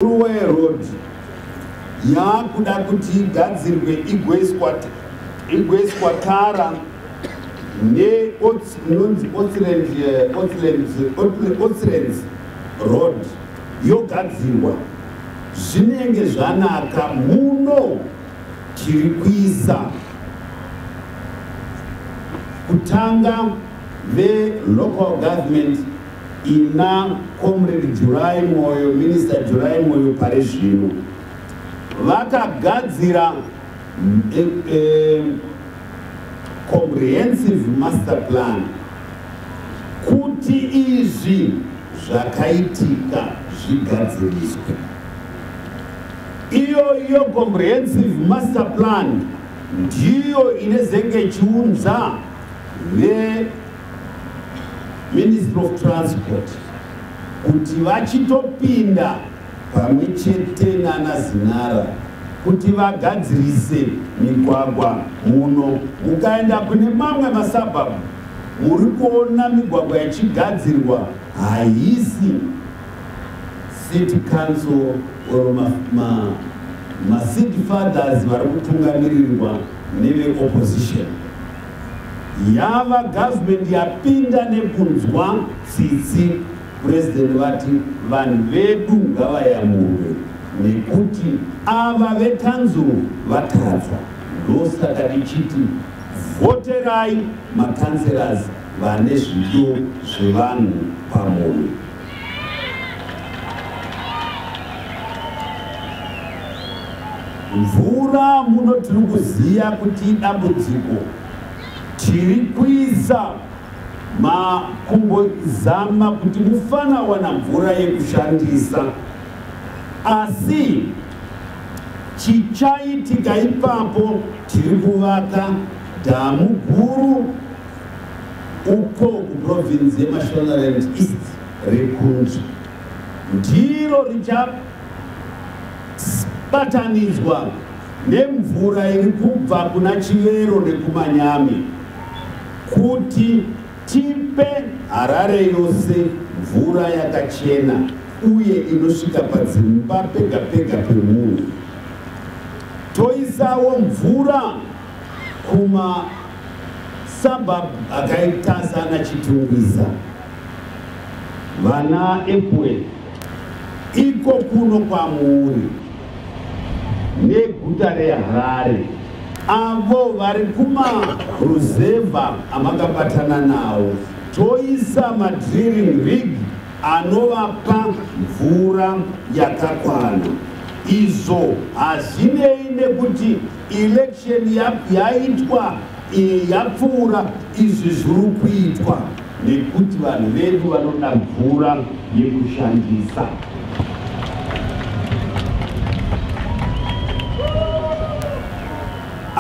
Ruwe Road yakuda kuti igadzirwe igoiswa tara neonzi Otslands Road yogadzirwa. Zvinenge zvanaka muno tiri kuisa kutanga local government ina Comrade Jurai Moyo, Minister Jurai Moyo pare zvino vakagadzira comprehensive master plan kuti izvi zvakaitika zvigadziriswe. Iyo comprehensive master plan ndiyo inezenge chiunza Ministry of Transport kuti vachitopinda pamwe chete nana Zinara kuti vagadzirise migwagwa muno. Mukaenda kune mamwe masabhabhu muri kuona migwagwa yachigadzirwa haisi city council or ma city fathers vari kutungamirirwa neve opposition. Yava government yapinda nekunzwa tsitsi president vati vanhu vedu ngavayamurwe nekuti ava vekanzuru vatadzwa. Ndosaka ndichiti voterai makanseras vane zvido zvevanhu pamwoyo. Mvura muno tiri kuziya kuti dambudziko. Tiri kuisa kumbozama kuti mufana wana mvura yekushandisa, asi chichaitika ipapo tiri kuvaka dhamu guru uko kuprovince yeMashonaland East rekunzvi. Ndiro richabatanidzwa nemvura iri kubva kuna Chivero nekuManyami kuti tipe Harare yose mvura yakachena uye inosvika padzimba pega pega pemunhu. Toisawo mvura kuma suburb akaita sana Chitungwiza, vana Epwe, iko kuno kwamuri neguta reHarare. Avo vari kumaruzevha amakabatana nawo toisa madrilling rig anovapa mvura yakakwana. Izvo hazvinei nekuti election yaitwa yapfuura, izvi zviri kuitwa nekuti vanhu vedu vanoda mvura yekushandisa.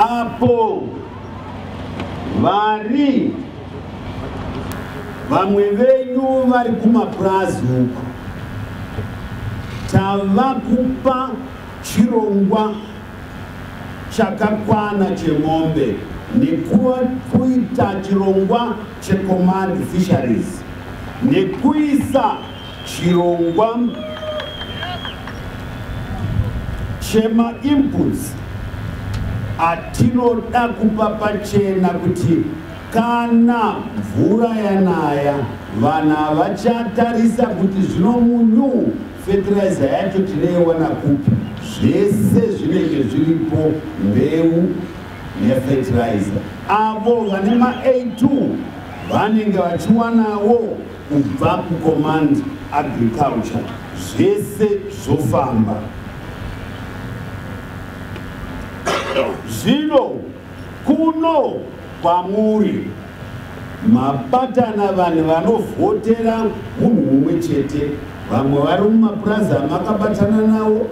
Apo vamwe venyu vari kumapurazi uko tava kupa chirongwa chakakwana chemombe nekuita chirongwa checommand fisheries nekuisa chirongwa chema inputs atinoda kupa pachena kuti kana mvura yanaya vana vachatarisa kuti zvino munyu fertilizer yacho tinoiwana kupi. Zvese zvinenge zviripo, mbeu nefertilizer. Avo vane ma-A2 vanenge vachiwanawo kubva kucommand agriculture. Zvese zvofamba. Zvino kuno kwamuri mabatana vanhu vanovhotera munhu mumwe chete. Vamwe vari mumapurazi amakabatana nawo,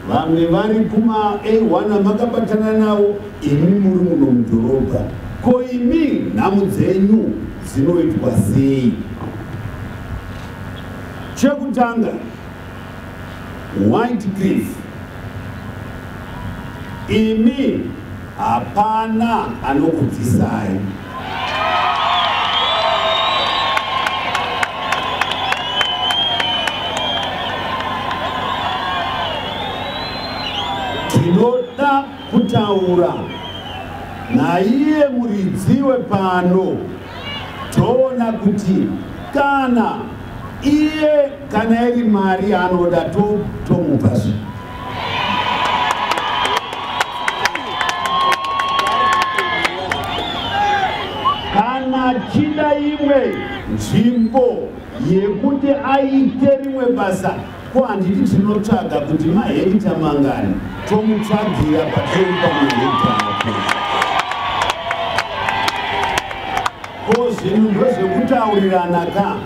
vamwe vari kuma-A1 amakabatana nawo, imi muri muno mudhorobha. Ko imi nhamu dzenyu dzinoitwa sei? Chekutanga, White Cliff, imi hapana anokubvisai. tinoda kutaura naiye muridzi pano, toona kuti kana iye kana iri mari anoda tomupa zvino. Kana chida imwe nzvimbo yekuti aite rimwe basa, ko handiti tinotsvaga kuti mahekita mangani, tomutsvagira patoripa mahekita ako. Ko zvinhu ndozvekutaurirana ka.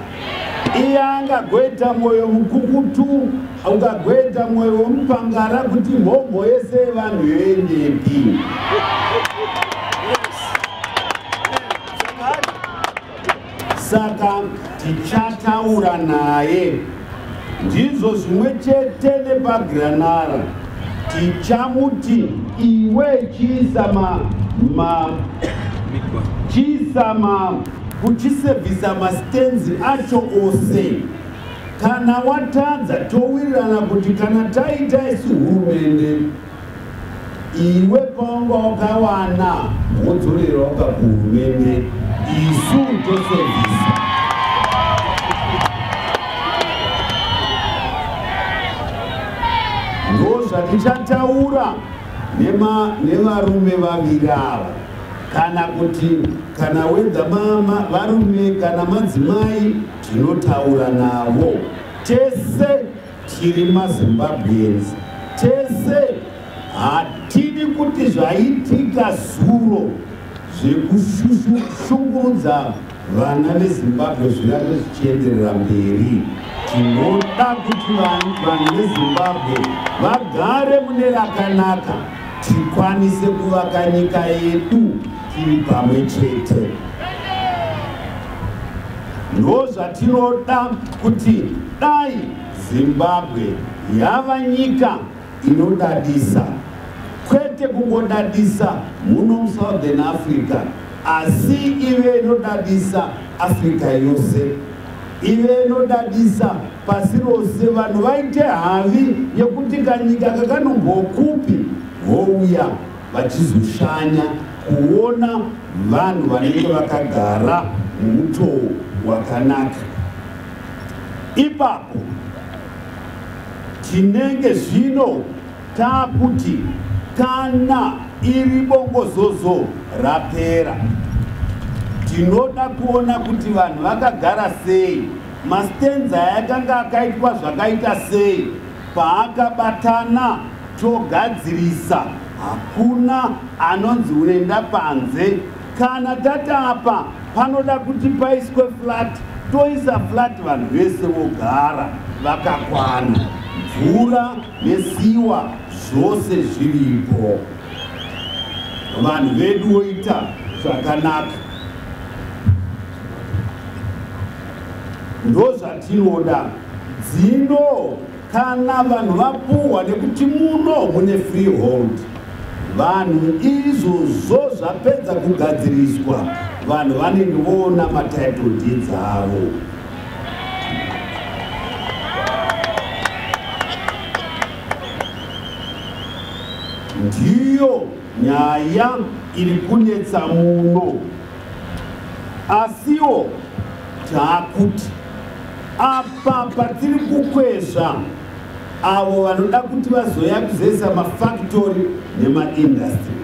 Iye angagoita mwoyo mukukutu, ukagoita mwoyo womupangara kuti mhomho yese yevanhu yoendepi. Saka tichataura naye, ndizvo zvimwe chete nepaGranara. Tichamuti iwe kuchisevhisa mastenzi acho ose. Kana watadza towirirana kuti kana taita isi hurumende, iwe paunga wakawana wodzorera kuhurumende, isu tosevhisa. Ndozvatichataura nevarume vaviri ava. Kana wedza varume kana madzimai, tinotaura navo. Tese tiri maZimbabweans. Tese hatidi kuti zvaitika zuro zvekushungurudza vana veZimbabwe zvirambe zvichienderera mberi. Tinoda kuti vanhu veZimbabwe vagare mune rakanaka, tikwanise kuvaka nyika yedu tiri pamwe chete. Ndozvatinoda kuti dai Zimbabwe yava nyika inodadisa, kwete kungodadisa muno muSouthern Africa, asi ive inodadisa Africa yose, ive inodadisa pasi rose. Vanhu vaite havi yekuti kanyika kakanombokupi vouya vachizoshanya kuona vanhu vanenge vakagara mumutoo wakanaka. Ipapo tinenge zvino takuti kana iri bongozozo rapera, tinoda kuona kuti vanhu vakagara sei, mastenzi ayakanga akaitwa zvakaita sei, paakabatana togadzirisa. Hakuna anonzi unoenda panze. Kana tatapa panoda kuti paiswe flat, toisa flat, vanhu vese vogara vakakwana, mvura nesiwa zvose zviripo, vanhu vedu voita zvakanaka. Ndozvatinoda. Dzino kana vanhu vapuhwa nekuti muno mune freehold, vanhu izvozvo zvapedza kugadziriswa, vanhu vanenge voona matitle deeds avo. Ndiyo nyaya iri kunetsa muno. Asiwo takuti apa patiri kukwezva avo vanoda kuti vazoya kuzesa mafactory nemaindustry,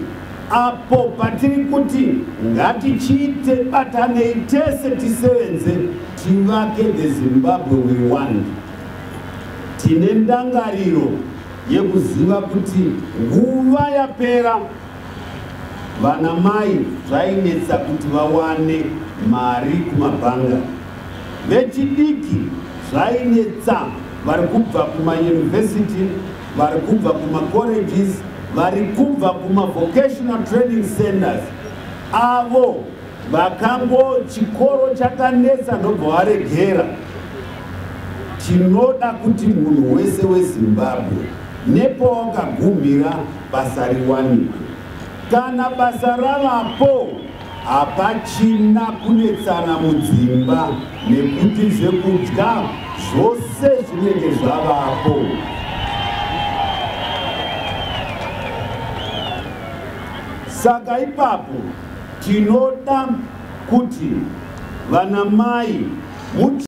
apo patiri kuti ngatichiite batanei tese tisevenze tivake the Zimbabwe we want. Tine ndangariro yekuziva kuti nguva yapera, vana mai zvainetsa kuti vawane mari kumabhanga, vechidiki zvainetsa, vari kubva kumayunivhesiti, vari kubva kumacolleges, vari kubva kumavocational training centers, avo vakango chikoro chakanetsa ndobva varegera. Tinoda kuti munhu wese weZimbabwe nepawakagumira basa riwanikwe. Kana basa ravapo, hapachina kunetsana mudzimba, nekuti zvekudya zvose zvinenge zvavapo. Saka ipapo tinoda kuti vana mai